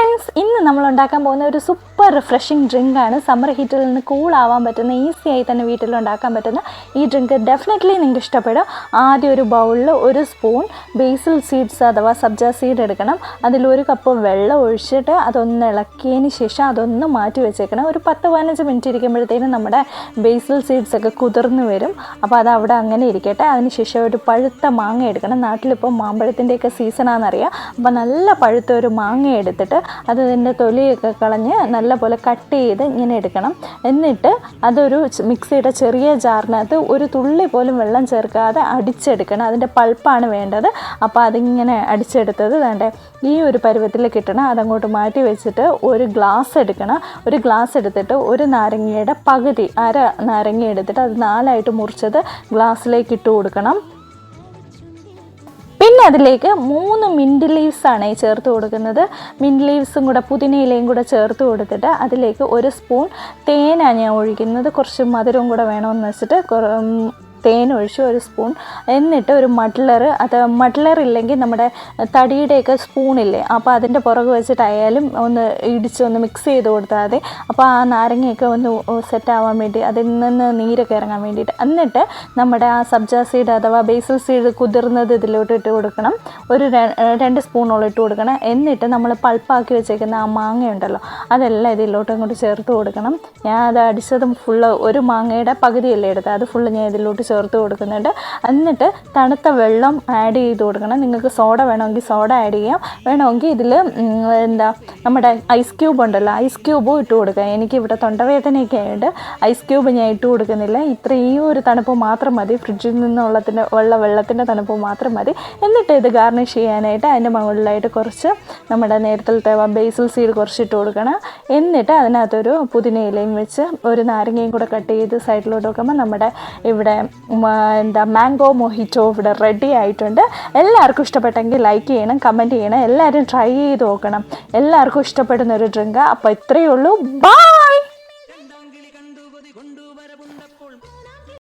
Friends, ഇന്ന് നമ്മൾ ഉണ്ടാക്കാൻ പോകുന്ന ഒരു സൂപ്പർ റിഫ്രഷിംഗ് ഡ്രിങ്കാണ്. സമ്മർ ഹീറ്റിൽ നിന്ന് കൂൾ ആവാൻ പറ്റുന്ന, ഈസിയായി തന്നെ വീട്ടിൽ ഉണ്ടാക്കാൻ പറ്റുന്ന ഈ ഡ്രിങ്ക് ഡെഫിനറ്റ്ലി നിങ്ങൾക്ക് ഇഷ്ടപ്പെടും. ആദ്യം ഒരു ബൗളിൽ 1 സ്പൂൺ ബേസിൽ സീഡ്സ് അഥവാ സബ്ജ സീഡ് എടുക്കണം. അതിൽ 1 കപ്പ് വെള്ളം ഒഴിച്ചിട്ട് അതൊന്ന് ഇളക്കിയതിന് ശേഷം അതൊന്ന് മാറ്റി വെച്ചേക്കണം. ഒരു 10-15 മിനിറ്റ് ഇരിക്കുമ്പോഴത്തേനും നമ്മുടെ ബേസിൽ സീഡ്സ് ഒക്കെ കുതിർന്ന് വരും. അപ്പോൾ അത് അവിടെ അങ്ങനെ ഇരിക്കട്ടെ. അതിനുശേഷം ഒരു പഴുത്ത മാങ്ങ എടുക്കണം. നാട്ടിലിപ്പോൾ മാമ്പഴത്തിൻ്റെയൊക്കെ സീസണാണെന്നറിയാം. അപ്പോൾ നല്ല പഴുത്ത ഒരു മാങ്ങ എടുത്തിട്ട് അതിൻ്റെ തൊലിയൊക്കെ കളഞ്ഞ് നല്ലപോലെ കട്ട് ചെയ്ത് ഇങ്ങനെ എടുക്കണം. എന്നിട്ട് അതൊരു മിക്സിയുടെ ചെറിയ ജാറിനകത്ത് ഒരു തുള്ളി പോലും വെള്ളം ചേർക്കാതെ അടിച്ചെടുക്കണം. അതിൻ്റെ പൾപ്പാണ് വേണ്ടത്. അപ്പോൾ അതിങ്ങനെ അടിച്ചെടുത്തത് വേണ്ടേ ഈ ഒരു പരുവത്തിൽ കിട്ടണം. അതങ്ങോട്ട് മാറ്റി വെച്ചിട്ട് ഒരു ഗ്ലാസ് എടുക്കണം. ഒരു ഗ്ലാസ് എടുത്തിട്ട് ഒരു നാരങ്ങയുടെ പകുതി, അര നാരങ്ങ എടുത്തിട്ട് അത് 4ആയിട്ട് മുറിച്ചത് ഗ്ലാസ്സിലേക്ക് ഇട്ട് കൊടുക്കണം. പിന്നെ അതിലേക്ക് 3 മിൻറ്റ് ലീവ്സാണ് ചേർത്ത് കൊടുക്കുന്നത്. മിൻറ്റ് ലീവ്സും കൂടെ പുതിനയിലയും കൂടെ ചേർത്ത് കൊടുത്തിട്ട് അതിലേക്ക് 1 സ്പൂൺ തേനാണ് ഞാൻ ഒഴിക്കുന്നത്. കുറച്ച് മധുരവും കൂടെ വേണമെന്ന് വെച്ചിട്ട് തേൻ ഒഴിച്ച് 1 സ്പൂൺ. എന്നിട്ട് ഒരു മഡ്ലർ, അത് മഡ്ലർ ഇല്ലെങ്കിൽ നമ്മുടെ തടിയുടെയൊക്കെ സ്പൂണില്ലേ, അപ്പോൾ അതിൻ്റെ പുറകെ വെച്ചിട്ടായാലും ഒന്ന് ഇടിച്ചൊന്ന് മിക്സ് ചെയ്ത് കൊടുത്താൽ മതി. അപ്പോൾ ആ നാരങ്ങയൊക്കെ ഒന്ന് സെറ്റാവാൻ വേണ്ടി, അതിൽ നിന്ന് നീരൊക്കെ ഇറങ്ങാൻ വേണ്ടിയിട്ട്. എന്നിട്ട് നമ്മുടെ ആ സബ്ജ സീഡ് അഥവാ ബേസിൽ സീഡ് കുതിർന്നത് ഇതിലോട്ട് ഇട്ട് കൊടുക്കണം. ഒരു 2 സ്പൂണോളം ഇട്ട് കൊടുക്കണം. എന്നിട്ട് നമ്മൾ പൾപ്പാക്കി വെച്ചേക്കുന്ന ആ മാങ്ങ ഉണ്ടല്ലോ, അതെല്ലാം ഇതിലോട്ട് അങ്ങോട്ട് ചേർത്ത് കൊടുക്കണം. ഞാൻ അത് അടിച്ചതും ഫുള്ള്, ഒരു മാങ്ങയുടെ പകുതിയല്ലേ എടുത്തത്, അത് ഫുള്ള് ഞാൻ ഇതിലോട്ട് ചേർത്ത് കൊടുക്കുന്നുണ്ട്. എന്നിട്ട് തണുത്ത വെള്ളം ആഡ് ചെയ്ത് കൊടുക്കണം. നിങ്ങൾക്ക് സോഡ വേണമെങ്കിൽ സോഡ ആഡ് ചെയ്യാം. വേണമെങ്കിൽ ഇതിൽ നമ്മുടെ ഐസ് ക്യൂബ് ഉണ്ടല്ലോ, ഐസ് ക്യൂബും ഇട്ട് കൊടുക്കുക. എനിക്കിവിടെ തൊണ്ടവേദനയൊക്കെ ആയിട്ട് ഐസ് ക്യൂബ് ഞാൻ ഇട്ട് കൊടുക്കുന്നില്ല. ഇത്രയും ഒരു തണുപ്പ് മാത്രം മതി, ഫ്രിഡ്ജിൽ നിന്നുള്ള വെള്ളത്തിൻ്റെ തണുപ്പ് മാത്രം മതി. എന്നിട്ട് ഇത് ഗാർണിഷ് ചെയ്യാനായിട്ട് അതിൻ്റെ മുകളിലായിട്ട് കുറച്ച് നമ്മുടെ നേരത്തെ ബേസിൽ സീഡ് കുറച്ച് ഇട്ട് കൊടുക്കണം. എന്നിട്ട് അതിനകത്തൊരു പുതിനയിലയും വെച്ച് ഒരു നാരങ്ങയും കൂടെ കട്ട് ചെയ്ത് സൈഡിലോട്ട് വെക്കുമ്പോൾ നമ്മുടെ ഇവിടെ മാംഗോ മൊഹിറ്റോ ഇവിടെ റെഡി ആയിട്ടുണ്ട്. എല്ലാവർക്കും ഇഷ്ടപ്പെട്ടെങ്കിൽ ലൈക്ക് ചെയ്യണം, കമൻറ്റ് ചെയ്യണം. എല്ലാവരും ട്രൈ ചെയ്ത് നോക്കണം. എല്ലാവർക്കും ഇഷ്ടപ്പെടുന്ന ഒരു ഡ്രിങ്കാണ്. അപ്പോൾ ഇത്രയേ ഉള്ളൂ. ബൈ.